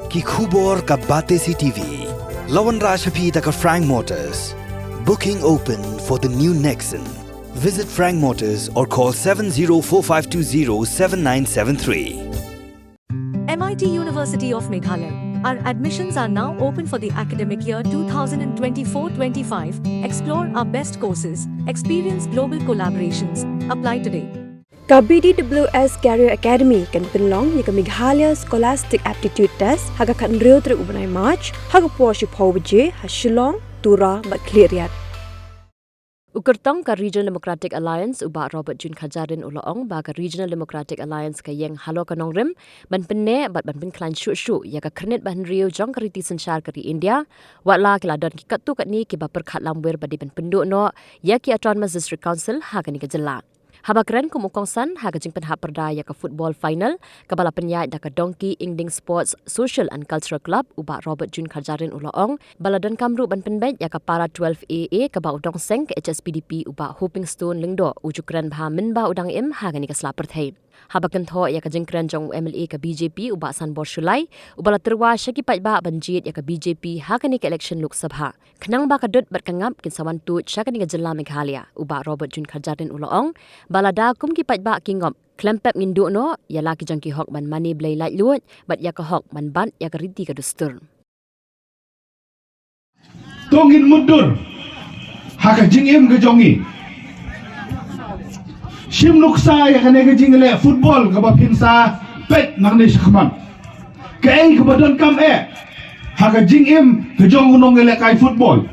ki khubor ka bate CTV. Lawan Rashapi taka Frank Motors. Booking open for the new Nexon. Visit Frank Motors or call 7045207973. MIT University of Meghalaya. Our admissions are now open for the academic year 2024-25. Explore our best courses, experience global collaborations. Apply today. Ka BDWS Career Academy kan penlong ni ka Meghalaya Scholastic Aptitude Test haga kan real tre ubnai March haga Porsche Powje ha Shillong Tura bat cleariat. Ukurtong ka Regional Democratic Alliance uba Robert Jun Khajarin Uloong ba ka Regional Democratic Alliance ka yang halo kanong rim ban penne bat ban pin klan shu ya ka krenet ban rio jong kariti sanchar kari India watla kiladon ki katu kat ni ki ba perkhat lamwer badi ban penduk no ya ki Autonomous District Council ha ka ni ka jela. Habakren kumukongsan ha ka jing penhap perda ya ka football final ka bala penyai da ka Donkey Ingding Sports Social and Cultural Club uba Robert Jun Khajarin Uloong baladan kamru ban penbet ya ka para 12AA ka ba udong seng ka HSPDP uba Hoping Stone Lingdo ujukran bha min ba udang im ha ka ni ka slapper thai. Habakan tho ya ka jingkran jong MLA ka BJP uba Sanbor Shulai ubala terwa syaki pat ba banjit ya ka BJP ha ka ni ka election Lok Sabha. Kenang ba ka dut bat kangap kin sawan tu syaka ni ka jela Meghalaya uba Robert Jun Khajarin Uloong balada kum ki pat ba kingop klempep ngindu no ya la ki jong ki hok man mani blai lait lut bat ya ka hok man ban ya ka riti ka dustur. Tongin mundur ha ka jingim ke jongi Shim nuksa ya kane ke jingle football ka ba pinsa pet nang ni shakman ke ai ka badon kam ha ka jingim ke jong unong ele kai football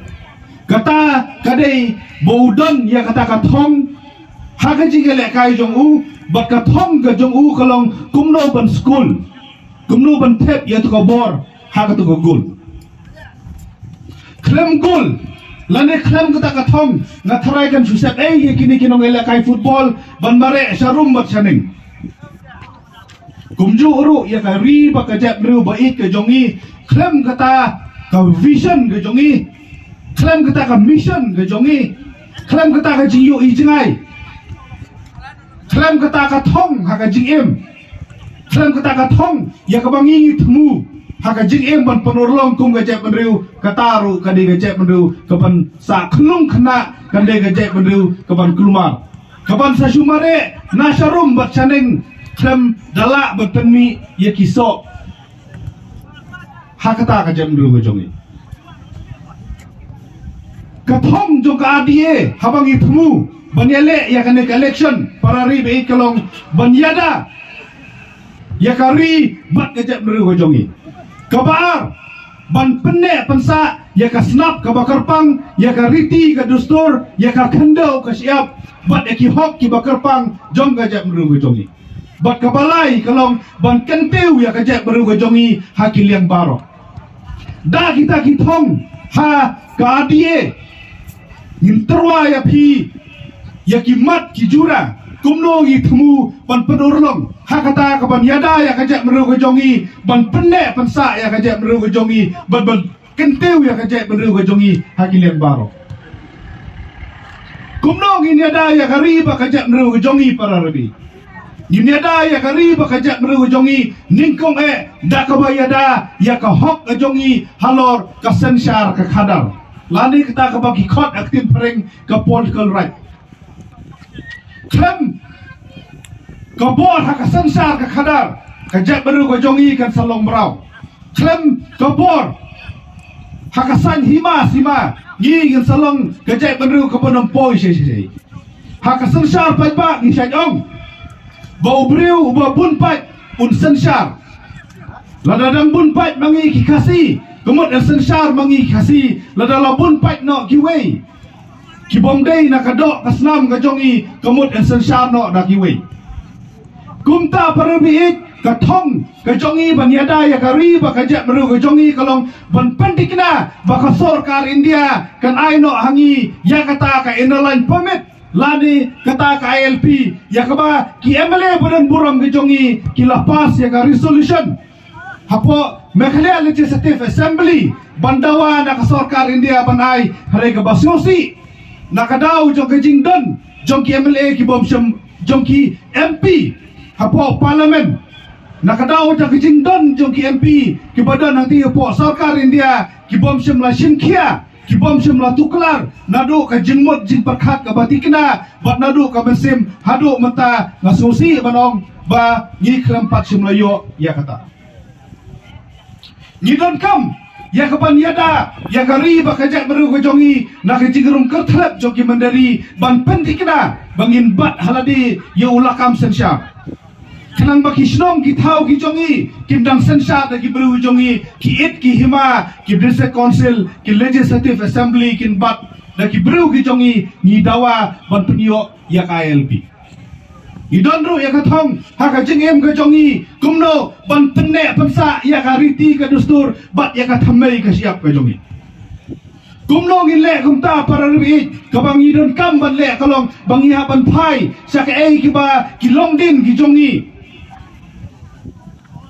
kata kadai boudon ya kata ka thong ha ka jingle kai jong u bat ka thong ka jong u kalong kumno ban school kumno ban thep ya to ka bor ha ka to ka gul klem gul lane klem kata ka thong na tharai kan susep ye kini kinong ele kai football ban mare sharum bat chaning kumju uru ya ka ri ba ka jap ru ba ik ka jongi klem kata ka vision ka jongi klem kata ka mission ka jongi klem kata ka jiu i jingai klem kata ka thong ha ka jingem klem kata ka thong ya ka bangi thmu haka jing em ban penurlong kum gajek penriu kataru kadi gajek penriu kapan sa klung kena kadi gajek penriu kapan kelumar kapan sa shumare nasharum bat chaneng klem dalak bat penmi ya kisok hakata gajek penriu gajongi kathong jong ka adie habang ithmu banyale ya kane election para ri be kalong banyada ya kari bat gajek penriu gajongi kabar ban penne pensa ya ka snap ka bakarpang ya ka riti ka dustur ya ka khandau ka siap bat ki hok ki bakarpang jong ga jap meru jongi bat ka balai kalong ban kenteu ya ka jap meru jongi hakil yang baro da kita thong ha ka adie interwa ya phi ya ki mat ki jura kumno gi thmu ban penurlong hakata ka ban yada ya kajak meru ke jongi ban penne pensa ya kajak meru ke jongi ban kenteu ya kajak meru ke jongi hakilian baro kumno gi yada ya kariba kajak meru ke jongi para rabi gi yada ya kariba kajak meru ke jongi ningkong da ka bayada ya ka hok ke jongi halor ka sensyar ka khadar lani kita ka bagi khot aktif pereng ka political right klem kabor haka sensar ka khadar ka jat baru ka jongi kan salong brau klem kabor haka san hima gi kan salong ka jat baru ka bonong poi se haka sensar pai ba ni sajong bau breu ba bun pai un sensar ladadang bun pai mangi ki kasi kemut sensar mangi kasi ladala bun pai no ki wei ki bongdei na kadok kasnam ka jongi kemut sensar no da ki wei kumta parabiik ka thong ka jongi ban yada ya ka ri ba ka jat meru ka jongi kalong ban pandikna ba ka sarkar India kan aino hangi ya kata ka inline permit lani kata ka ILP ya ka ba ki MLA badan buram ka jongi ki lapas ya ka resolution hapo Meghalaya Legislative Assembly bandawa na ka sarkar India banai hare ka basyosi nakadaw jong ka jingdon jong ki MLA ki bom jong ki MP hapo parliament nakadaw ta kijing don jong ki MP ki badan nanti po sarkar India ki bom shimla shimkhia ki bom shimla tuklar nadu ka jingmot jing pakhat ka batikna bat nadu ka mesim hadu mata ngasusi banong ba ngi krempat shimla yo ya kata ni don kam ya kapan yada ya kari bakajak beru ko jongi nak jingrum kerthlep joki mandari ban pentikna bangin bat haladi ya ulakam sensya kenang baki shnong ki thau ki jongi kim dang sensya da ki beru jongi ki it ki hima ki district council ki legislative assembly kin bat da ki beru ki jongi ni dawa ban penyo ya KLP idonru ya kathong haka jingem ka jongi kumno ban penne pansa ya ka riti ka dustur bat ya ka thamai ka siap ka jongi kumno ngin le kumta para ri ka bang idon kam ban le kalong bang ya ban phai sa ka ei ki ba ki long din ki jongi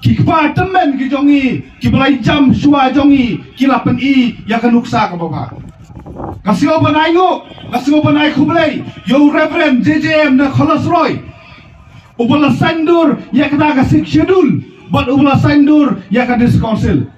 ki pa temen ki jongi ki balai jam suwa jongi ki lapen I ya ka nuksa ka baba kasio banai ngo kasio banai khublei yo reverend JJM na Kholosroy ubala sandur ya kata kasih schedule buat ubala sandur ya kata diskonsel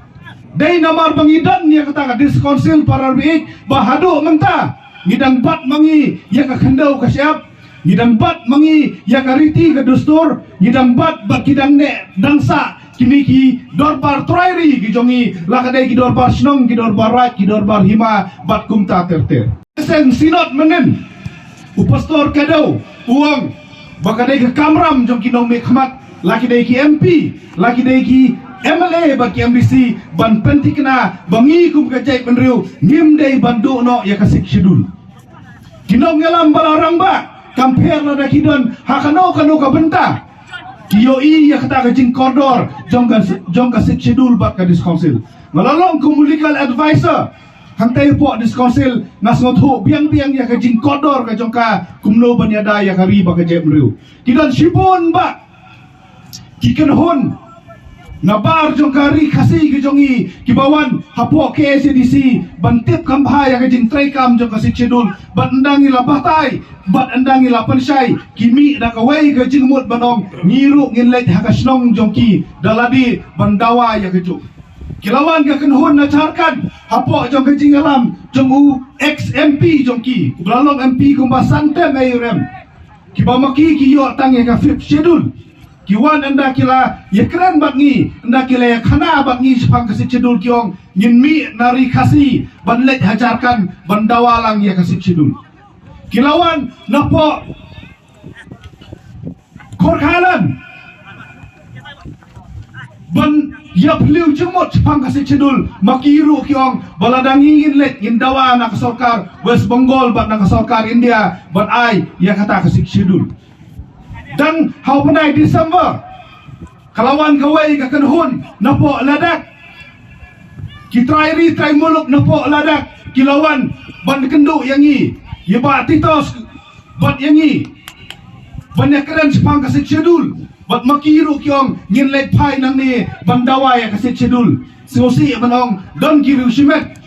day namar bangidan ya kata diskonsel para biik bahado menta ngidang bat mangi ya ka khandau ka siap ngidang bat mangi ya ka riti ka dustur ngidang bat kidang ne dangsa kini ki dorbar trairi ki jongi lakadai ki dorbar snong ki dorbar rat ki dorbar hima bat kumta terter sen sinot menen upastor kadau uang bakadai ke kamram jong kinong me khamat laki dai ki MP laki dai ki MLA baki MDC ban pentikna bangi kum ka jai penriu ngim dai bandu no ya kasik shedul kinong ngalam balarang ba kamper la da kidon hakano kanu ka benta kioi ya kata ka jing koridor jong ka sik shedul bak ka diskonsel malalong kum legal advisor hantai po diskonsel nasngot ho biang-biang ya ka jing koridor ka jong ka kumno banyada ya kari ba ka jem riu kidon shibon ba kiken hon nabar jong kari khasi ki jongi kibawan hapo KCDC bantip kambha ya ka jing traikam jong ka sik shedul bandangi la batai bat andangi la panshai kimi da ka wei ka jing mut banong ngiru ngin let ha ka snong jong ki daladi bandawa ya ka juk kilawan ka kenhun na charkan hapo jong kajing alam jong u ex MP jong ki kubalalong MP kumba santem ayurem kibamaki ki yo tang ya ka fifth schedule kiwan anda kila ya keren bangi anda kila ya khana bangi sepang kasih schedule kiong ngin mi nari kasi banlet hajarkan bandawalang ya kasih schedule kilawan napo korkalan ban ya beliau jemot sepang kasih cedul makiru kiong baladang ingin let ingin dawa nak sorkar West Bengal bat nak sorkar India bat ai ya kata kasih cedul dan hau penai Desember kalawan kawai ka kenhun napo ladak kitrai muluk napo ladak kilawan ban kenduk yangi ya bat titos bat yangi banyak keren sepang kasih cedul bat makiru kiong ngin let pai nang ni bandawa ya kasih cedul singosi manong don kiru shimet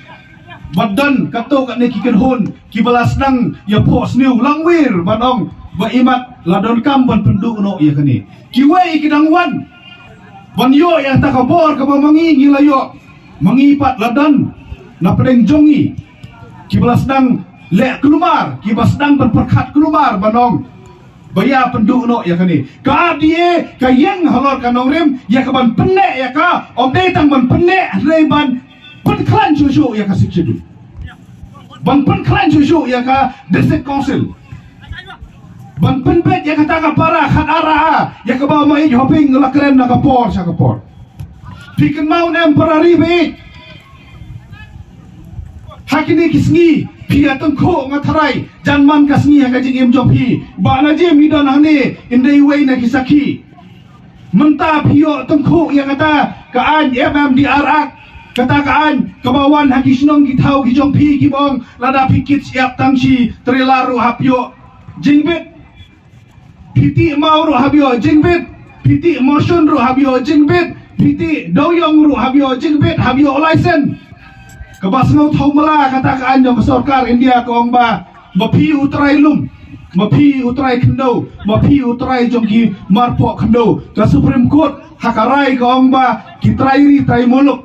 bat don kato kat ne kiken hun kibalas nang ya pos new langwir manong ba imat ladon kam ban penduk no ya kani kiwei kidang wan ban yo ya takabor ka mangi ngilayo mangipat ladan na pedeng jongi kibalas nang le kelumar kibas nang berperkat kelumar banong baya penduk no ya kani ka die ka yang halor kanong rim ya ka ban penne ya ka om dei tang ban penne rei ban pen klan chuchu ya ka sikchidu ban pen klan chuchu ya ka district council ban pen bet ya ka ta ka para khat ara ya ka ba mai hoping la kren na ka por sa ka por piken mau nem parari be hakini kisngi pia tengko ngatarai janman kasngi ha kajing em jopi ba na je mi don hane indai wei na kisaki menta pio tengko ya kata kaan MMDR ak kata kaan kabawan hakisnong kitau ki jompi ki bong lada pikit siap tangsi trailaru hapio jingbit piti mau ru habio jingbit piti motion ru habio jingbit piti doyong ru habio jingbit habio license kabas ngau thau mala kata kaan jong sarkar India kong ba mapi utrai lum มาพี่อุตรายคันโดมาพี่อุตรายจงกีมาร์ปอคันโดกับสุพรีมโคร์ทหักอะไรก็องบากิตรายรีไตรมุลุก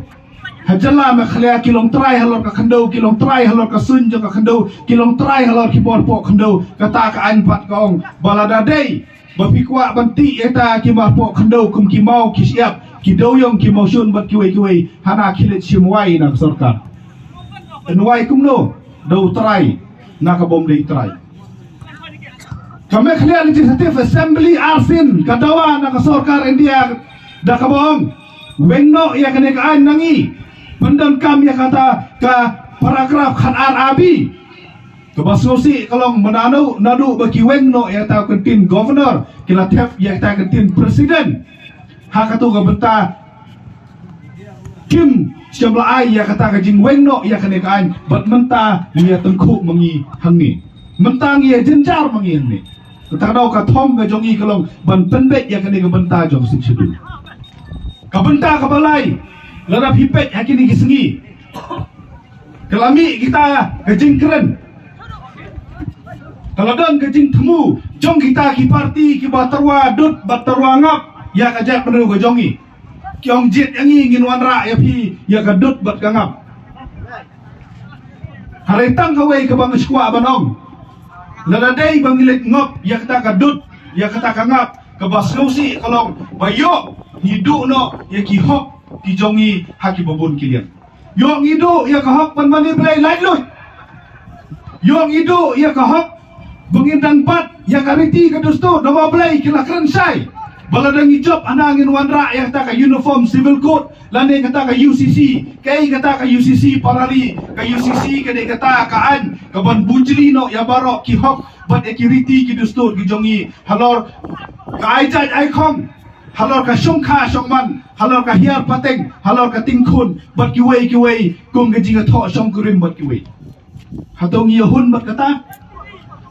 Hajalah makhluk kilong try halor ka kendo kilong try halor ka sun jong ka kendo kilong try halor ki bor pok kendo kata ka an pat kaong balada dei bapikwa banti eta ki mar pok kendo kum ki mau ki siap ki doyong ki mau sun bat ki wei hana kilet simwai na sarkar enwai kum no do try na ka bom dei try kami khliya legislative assembly arsin kadawa na ka sarkar India da ka bom wengno ya kene ka an nangi Pendam kami kata ke paragraf khan arabi ke basnosi kalau nadu bagi wengno yang tahu kentin governor kila tep yang tahu kentin presiden hak tu ke benta kim siamla ai yang kata ke jing wengno yang kene kan bat menta dia tengku mengi hangi mentang ia jenjar mengi hangi tak tahu ke thom ke jongi kalau ban penbet yang kene ke benta jong sing sedu ke benta ke balai Lada pipet hakini kisengi Kelami kita kejing keren Kalau dan kejing temu Jong kita ki parti ki batarwa dut batarwa ngap Ya kajak penuh ke jongi Kiong jit yangi ngin wanra ya pi Ya ka dut bat ka ngap Haretang kawai ke bang skwa banong Lada day bang ilit ngop Ya kata ka dut Ya kata ka ngap Ke basnosi kalau bayo hidu no ya ki hok Dijongi haki babun kilian. Yong idu ya kahok pan mani play lain loy. Yong idu ya kahok bengindang bat ya kariti kadusto nama play kila kerensai. Baladang hijab anangin wanra yang kata ka uniform civil code lane kata ka UCC kai kata ka UCC parali ka UCC kade kata ka an ka ban bujli no ya barok ki hok bat ekiriti kidusto dijongi halor ka aijaj aikong halor ka syongkha syongman halor ka hiar pateng halor ka tingkhun bat kiwei kum gajing tho syong kurim bat kiwei hatong yahun bat kata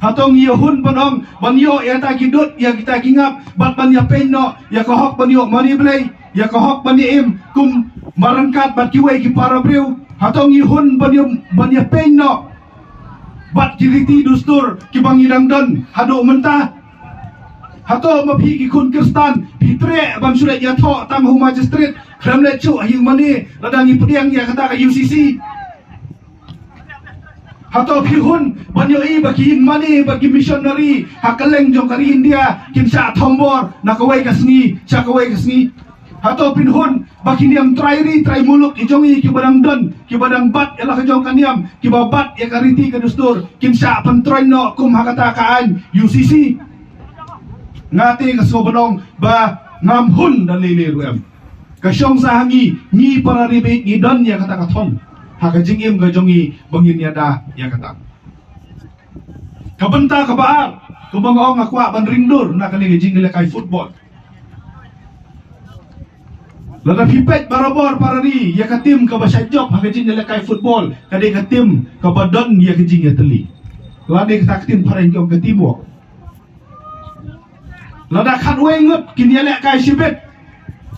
hatong yahun banong banyo ya ta kidut ya kita kingap bat ban ya penno ya kahok banyo mani blai ya kahok bani im kum marangkat bat kiwei ki para breu hatong yahun ban ya penno bat kiriti dustur ki bangidang don hado mentah Hato mapi ki kun Kristan pitre ban surat ya tho tam hu magistrate kremlet chu hing mani ladangi pediang ya kata ka UCC Hato pihun ban yo i bagi hing mani bagi missionary hakaleng jong kari India kin sa thombor nakawai kasngi chakawai kasngi Hato pinhun bagi niam trai muluk ijongi ki badang don ki badang bat ela ka jong kaniam ki babat ya kariti ka dustur kin sa pantroin no kum hakata kaan UCC ngati ka sobanong ba ngamhun dan lele ruem kasyong sahangi ni para ribet ni don ya kata katon haka jingim ga jongi bangin ya da ya kata kabenta ka baar kumangong akwa ban ringdur na kani jingile kai football lada pipet barabor para ri ya katim ka basajop haka jingile kai football kade katim ka badon ya kajing ya teli lade ka katim para ngong katimo Lada khat wengut kini elek kai sibet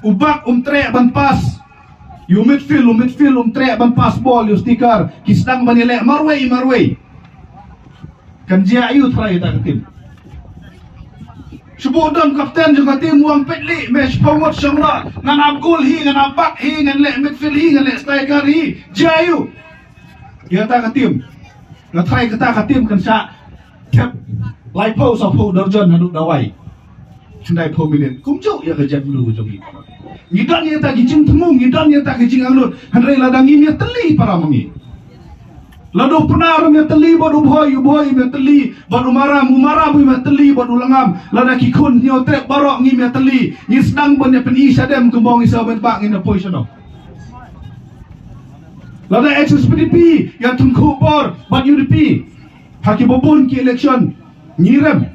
ubak trek ban pas you midfield trek ban pas ball you sticker kisdang ban elek marway kan jia ayu try ta tim Subodon kapten juga tim uang petli match pomot sangla ngan abgul hi ngan abak hi ngan lek midfield hi ngan lek striker hi jia ayu ya ta tim na try kata tim kan sa tap laipo sa po darjon haduk dawai Sundai pemilihan kumjau ya kejap dulu jongi. Ngidan yang tak gijing temu, ngidan yang tak gijing anglut. Handai ladang ini teli para mengi. Lado penar me teli baru boy me teli baru maram me teli baru langam. Lada kikun nyo trek barok ngi me teli. Ngi sedang punya peni sadem kembang isa ben bak ngi position. Lada HSPDP yang tungku bor bat UDP. Haki babun ki election nyirem.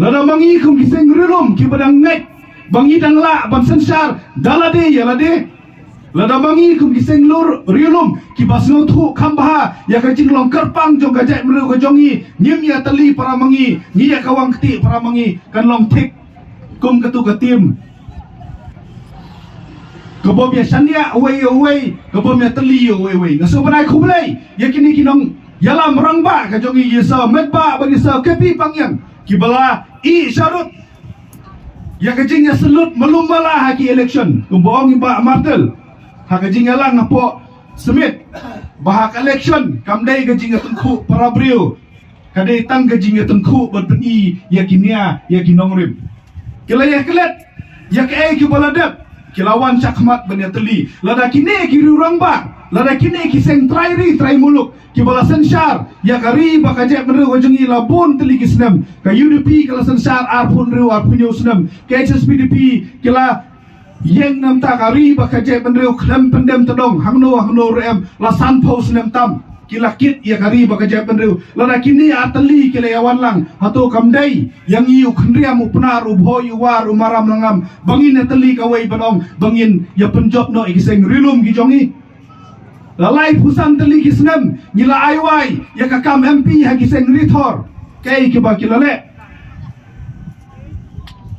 Lada mangi kum kiseng rilum ki badang ngek bangi dang la ban sensar dalade ya lade lada mangi kum kiseng lur rilum ki basno thu khambaha ya ka jinglong kerpang jong gajai mru ko jongi nyim ya tali para mangi ni ya kawang kti para mangi kan long tik kum ketu ketim kebom ya sania away kebom ya tali away ngaso banai khublai ya kini kinong yalam rangba ka jongi yesa medba bagi sa kepi pangyan kibala i syarut ya kajingnya selut melumbala haki election kumboong iba martel ha kajingnya lang ngapo semit bahak election kamdai kajingnya tengku para brio kadai tang kajingnya tengku berpeni yakinia yakinongrim kilaya kelet yak ai kibala dep kilawan cakmat banyateli lada kini kiru rangba lada kini kiseng trai muluk kibala sensar ya kari bakajek meru wajengi labun teli kisnem ka UDP kala sensar arpun ru arpunyo snem ka HSPDP kila yang nam ta kari bakajek meru klem pendem tedong hangno rem la sanpo snem tam kila kit ya kari bakajek meru lada kini ateli kila yawan lang hato kamdai yang iu khendriam upnar ubhoy war umaram langam bangin ateli kawai banong bangin ya penjob no ikiseng rilum gijongi lalai pusan teli kisnem nila aiwai ya kakam MP hagi seng rithor kei kiba kilale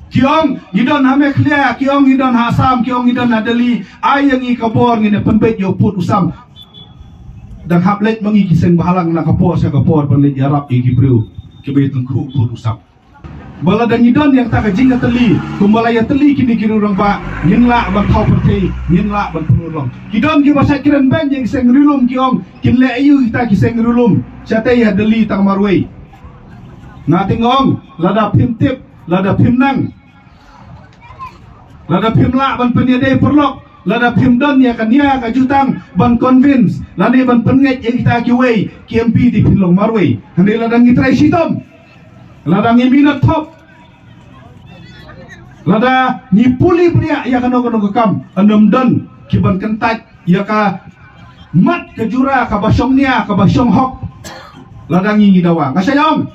kiong idon hame khlia kiong idon hasam kiong idon adeli ayang i kabor ngine penbet yo put usam dan hablet mangi kiseng bahalang na kapor sa kapor penlet yarap i kibru kibe tengku put usam bala dan idon yang tak kajing teli kumbalaya teli kini kiru rong ba nginla ban thau perti nginla ban penulong idon ki basa kiran ban yang seng rilum kiong kinle ayu kita ki seng rilum chate ya deli tang marwei na tingong lada pimtip lada pimnang lada pimla ban peniade perlok lada pimdon ya kania kajutang ban convince lani ban penget yang kita ki wei ki MP di pinlong marwei hande lada ngitrai sitom lada ngiminat top lada nyipuli pria ya kano kekam enam don kiban kentat ya ka mat kejura ka basyongnya ka basyong hok lada ngingi dawa kasayong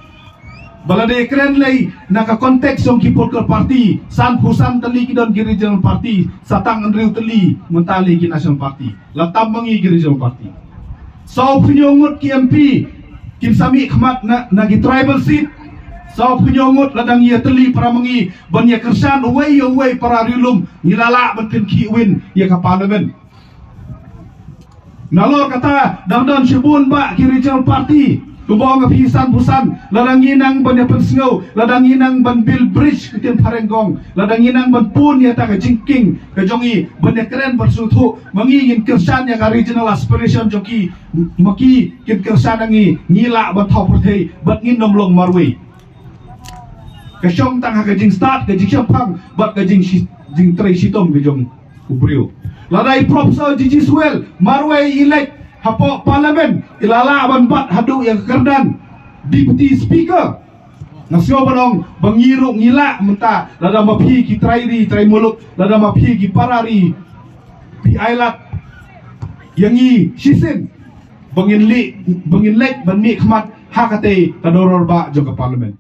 balade keren lay naka konteks yang kipol ke parti san pusan teli kidon ki regional party satang andriu teli mentali ki national party latam mangi ki regional party so penyongut ki MP kim sami khmat na gi tribal seat so penyongut ladang ia teli para mengi banyak kersan away para rilum ngilala betin ki win ia ka parlimen nalor kata dangdan shibun ba ki regional party kubong apisan pusan ladang inang banyak pensengau ladang inang ban bill bridge ketin parenggong ladang inang ban pun ya tak jingking kejongi banyak keren bersutu mengingin kersan yang regional aspiration joki maki kin kersan ngi ngila ban thau perthei bat ngin nomlong marwei kesyong tang kajing start kajing syapang bat kajing jing trai sitom kajong ubrio ladai profesor Gigi Swell marwei elect hapo parlimen ilala ban bat hadu yang kerdan deputy speaker nasio banong bangiruk ngila menta lada mapi ki trai muluk lada mapi ki parari pi ailat yangi sisin bangin lek ban mi khmat hakate kadoror ba joka parlimen